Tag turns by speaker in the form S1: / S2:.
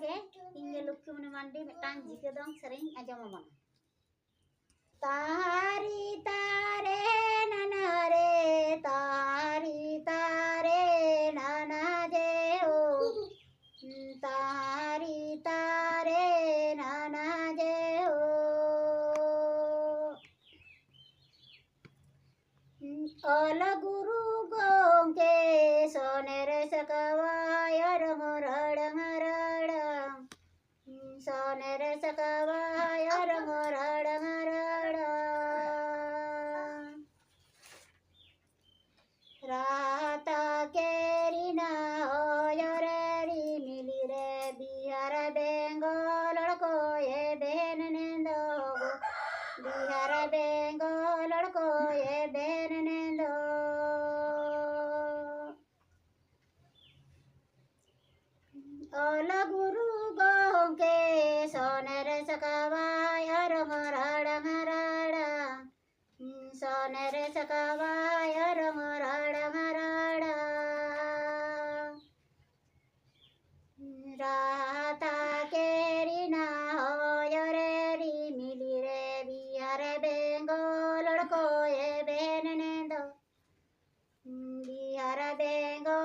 S1: ᱡᱚᱦᱟᱨ ᱜᱮ ᱤᱧ ᱞᱚᱠᱠᱷᱤᱢᱚᱱᱤ ᱢᱟᱱᱰᱤ ᱢᱤᱫᱴᱟᱝ ᱡᱤᱠᱟᱹ ᱫᱚᱝ ᱥᱮᱨᱮᱧ ᱟᱸᱡᱚᱢ ᱟᱵᱚᱱ तारी तारे नना रे तारी तारे नना जे ओ तारी तारे नना जे ओ ओल गुरु गोंके सोनेर सकवाय रंग सोनेर सकवाय रंग राता केरीना ओयरेरी मिली रे बिहार बेंगल लड़को ये बहन नेंदो बिहार बेंगल लड़को ये बहन नेंदो ओल गुरु गोंके सोनेर सकवाय रंग सोनेर सकवाय रंग राता केरीना होयरेरी मिली रे बिहार बेंगल लड़को ये बहन नेंदो बिहार बेंगल